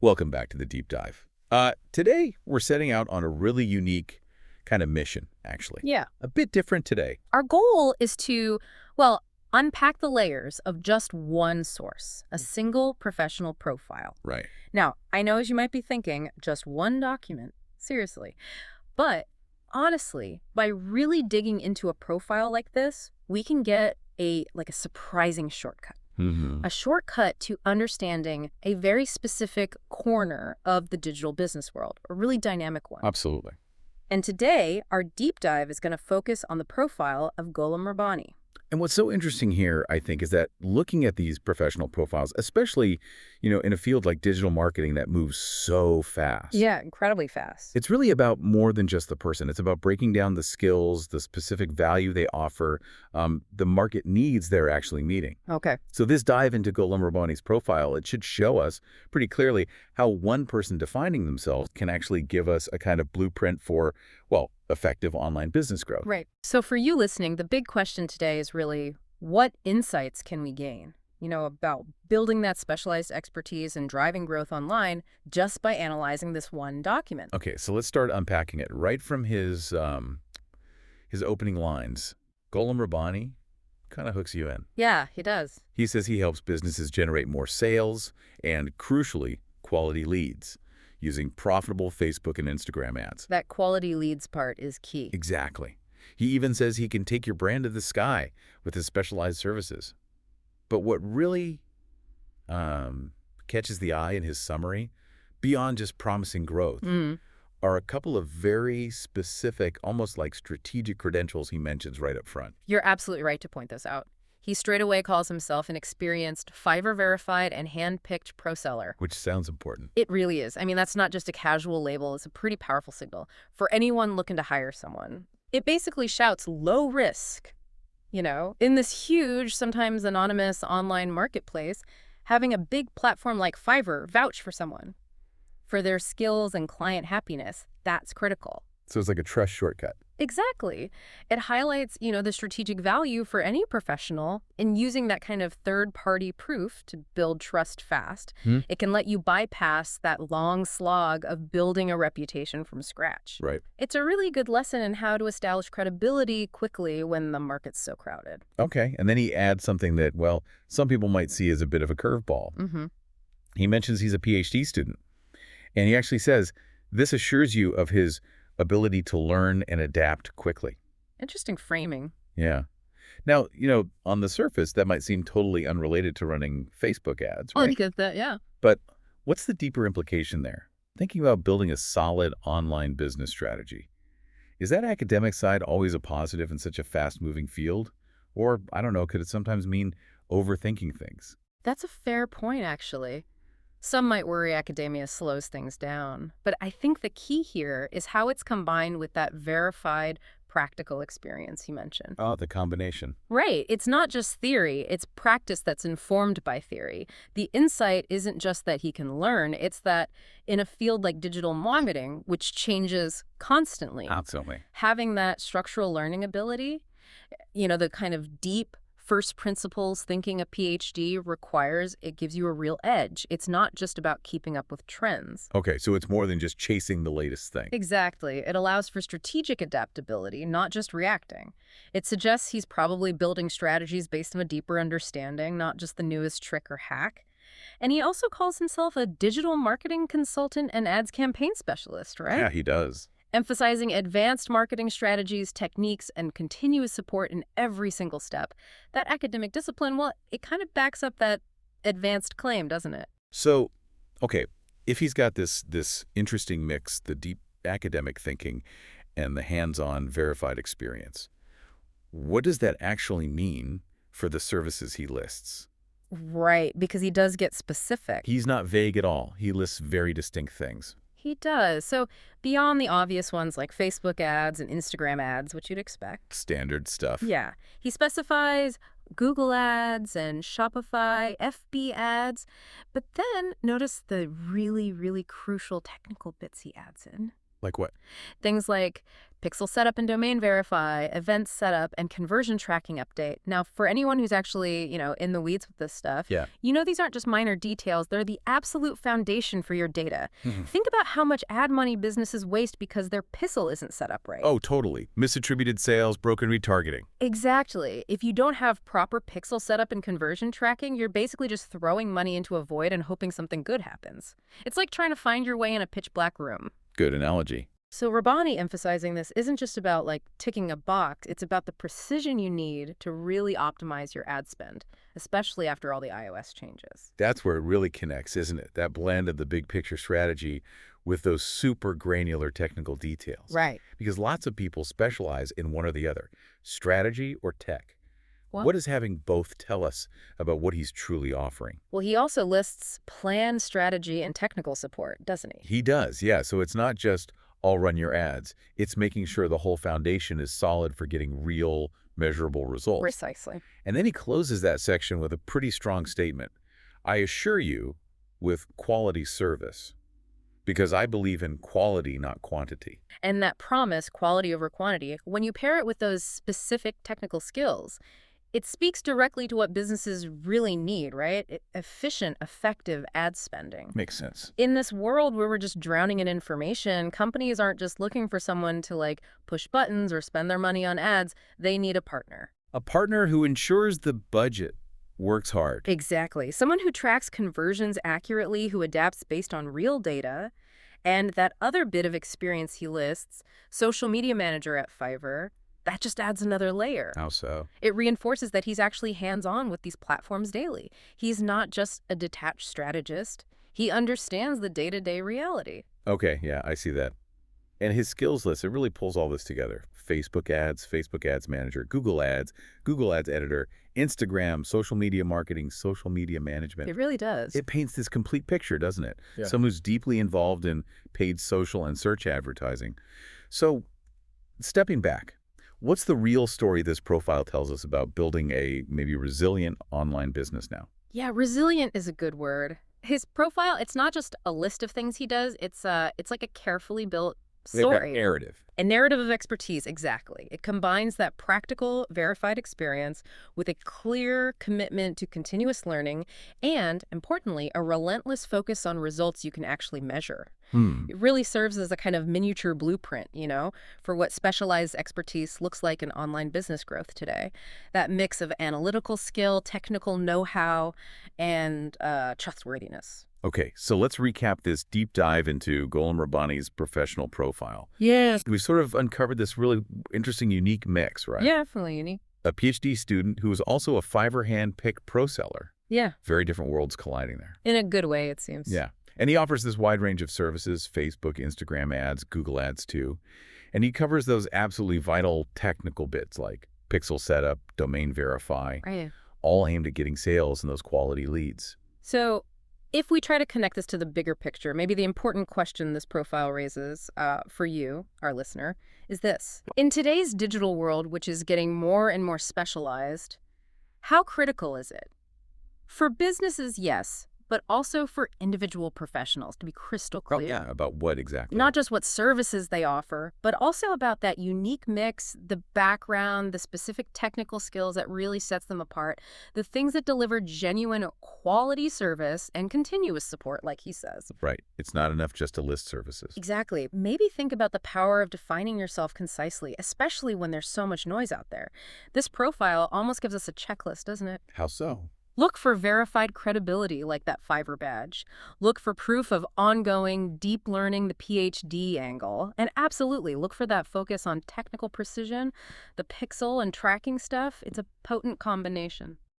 Welcome back to the deep dive. Today, we're setting out on a really unique kind of mission, actually. Yeah. A bit different today. Our goal is to, well, unpack the layers of just one source, a single professional profile. Right. Now, I know as you might be thinking, just one document, seriously. But honestly, by really digging into a profile like this, we can get a surprising shortcut. Mm-hmm. A shortcut to understanding a very specific corner of the digital business world, a really dynamic one. Absolutely. And today, our deep dive is going to focus on the profile of Ghulam Rabbani. And what's so interesting here, I think, is that looking at these professional profiles, especially, in a field like digital marketing that moves so fast. Yeah, incredibly fast. It's really about more than just the person. It's about breaking down the skills, the specific value they offer, the market needs they're actually meeting. Okay. So this dive into Ghulam Rabbani's profile, it should show us pretty clearly how one person defining themselves can actually give us a kind of blueprint for, well, effective online business growth. Right. So for you listening, the big question today is really, what insights can we gain, about building that specialized expertise and driving growth online just by analyzing this one document? Okay, so let's start unpacking it right from his opening lines. Ghulam Rabbani kind of hooks you in. Yeah, he does. He says he helps businesses generate more sales and, crucially, quality leads using profitable Facebook and Instagram ads. That quality leads part is key. Exactly. He even says he can take your brand to the sky with his specialized services. But what really catches the eye in his summary, beyond just promising growth, are a couple of very specific, almost like strategic credentials he mentions right up front. You're absolutely right to point this out. He straight away calls himself an experienced, Fiverr-verified and hand-picked pro seller. Which sounds important. It really is. I mean, that's not just a casual label. It's a pretty powerful signal for anyone looking to hire someone. It basically shouts low risk. In this huge, sometimes anonymous online marketplace, having a big platform like Fiverr vouch for someone, for their skills and client happiness, that's critical. So it's like a trust shortcut. Exactly. It highlights, the strategic value for any professional in using that kind of third-party proof to build trust fast. It can let you bypass that long slog of building a reputation from scratch. Right. It's a really good lesson in how to establish credibility quickly when the market's so crowded. Okay, and then he adds something that, well, some people might see as a bit of a curveball. He mentions he's a PhD student. And he actually says, this assures you of his ability to learn and adapt quickly. Interesting framing. Yeah. Now, on the surface, that might seem totally unrelated to running Facebook ads, Well, right? because yeah. But what's the deeper implication there? Thinking about building a solid online business strategy. Is that academic side always a positive in such a fast-moving field? Or, I don't know, could it sometimes mean overthinking things? That's a fair point, actually. Some might worry academia slows things down, but I think the key here is how it's combined with that verified practical experience you mentioned. Oh, the combination. Right. It's not just theory, it's practice that's informed by theory. The insight isn't just that he can learn, it's that in a field like digital marketing, which changes constantly, Absolutely. having that structural learning ability, the kind of deep first principles thinking a PhD requires, it gives you a real edge. It's not just about keeping up with trends. Okay, so it's more than just chasing the latest thing. Exactly. It allows for strategic adaptability, not just reacting. It suggests he's probably building strategies based on a deeper understanding, not just the newest trick or hack. And he also calls himself a digital marketing consultant and ads campaign specialist, right? Yeah, he does. Emphasizing advanced marketing strategies, techniques, and continuous support in every single step. That academic discipline, well, it kind of backs up that advanced claim, doesn't it? So, okay, if he's got this interesting mix, the deep academic thinking and the hands-on verified experience, what does that actually mean for the services he lists? Right, because he does get specific. He's not vague at all. He lists very distinct things. He does. So beyond the obvious ones like Facebook ads and Instagram ads, which you'd expect. Standard stuff. Yeah. He specifies Google ads and Shopify, FB ads. But then notice the really, really crucial technical bits he adds in. Like what? Things like pixel setup and domain verify, event setup, and conversion tracking update. Now, for anyone who's actually, in the weeds with this stuff, Yeah. these aren't just minor details. They're the absolute foundation for your data. Mhm. Think about how much ad money businesses waste because their pixel isn't set up right. Oh, totally. Misattributed sales, broken retargeting. Exactly. If you don't have proper pixel setup and conversion tracking, you're basically just throwing money into a void and hoping something good happens. It's like trying to find your way in a pitch black room. Good analogy. So Rabbani emphasizing this isn't just about ticking a box, it's about the precision you need to really optimize your ad spend, especially after all the iOS changes. That's where it really connects, isn't it? That blend of the big picture strategy with those super granular technical details. Right. Because lots of people specialize in one or the other, strategy or tech. Well, What does having both tell us about what he's truly offering? well, he also lists plan, strategy, and technical support, doesn't he? He does, yeah. So it's not just I'll run your ads. It's making sure the whole foundation is solid for getting real, measurable results. Precisely. And then he closes that section with a pretty strong statement. I assure you with quality service, because I believe in quality, not quantity. And that promise, quality over quantity, when you pair it with those specific technical skills, it speaks directly to what businesses really need, right? Efficient, effective ad spending. Makes sense. In this world where we're just drowning in information, companies aren't just looking for someone to push buttons or spend their money on ads. They need a partner. A partner who ensures the budget works hard. Exactly. Someone who tracks conversions accurately, who adapts based on real data. And that other bit of experience he lists, social media manager at Fiverr, that just adds another layer. How so? It reinforces that he's actually hands-on with these platforms daily. He's not just a detached strategist. He understands the day-to-day reality. Okay, yeah, I see that. And his skills list, it really pulls all this together. Facebook Ads Manager, Google Ads Editor, Instagram, social media marketing, social media management. It really does. It paints this complete picture, doesn't it? Yeah. Someone who's deeply involved in paid social and search advertising. So, stepping back, what's the real story this profile tells us about building a maybe resilient online business now? Yeah, resilient is a good word. His profile, it's not just a list of things he does. It's like a carefully built story. Narrative. A narrative of expertise, exactly. It combines that practical, verified experience with a clear commitment to continuous learning and, importantly, a relentless focus on results you can actually measure. It really serves as a kind of miniature blueprint, for what specialized expertise looks like in online business growth today. That mix of analytical skill, technical know-how, and trustworthiness. Okay, so let's recap this deep dive into Gholam Rabbani's professional profile. Yes. We've sort of uncovered this really interesting, unique mix, right? Yeah, definitely unique. A PhD student who is also a Fiverr hand-picked pro seller. Yeah, Very different worlds colliding there. in a good way, it seems. Yeah. And he offers this wide range of services, Facebook, Instagram ads, Google ads too. And he covers those absolutely vital technical bits like pixel setup, domain verify, Right. all aimed at getting sales and those quality leads. So if we try to connect this to the bigger picture, maybe the important question this profile raises for you, our listener, is this. In today's digital world, which is getting more and more specialized, how critical is it? For businesses, yes, but also for individual professionals, to be crystal clear. Yeah, about what exactly? Not just what services they offer, but also about that unique mix, the background, the specific technical skills that really sets them apart, the things that deliver genuine quality service and continuous support, like he says. Right. It's not enough just to list services. Exactly. Maybe think about the power of defining yourself concisely, especially when there's so much noise out there. This profile almost gives us a checklist, doesn't it? How so? Look for verified credibility like that Fiverr badge. Look for proof of ongoing deep learning, the PhD angle. And absolutely, look for that focus on technical precision, the pixel and tracking stuff. It's a potent combination.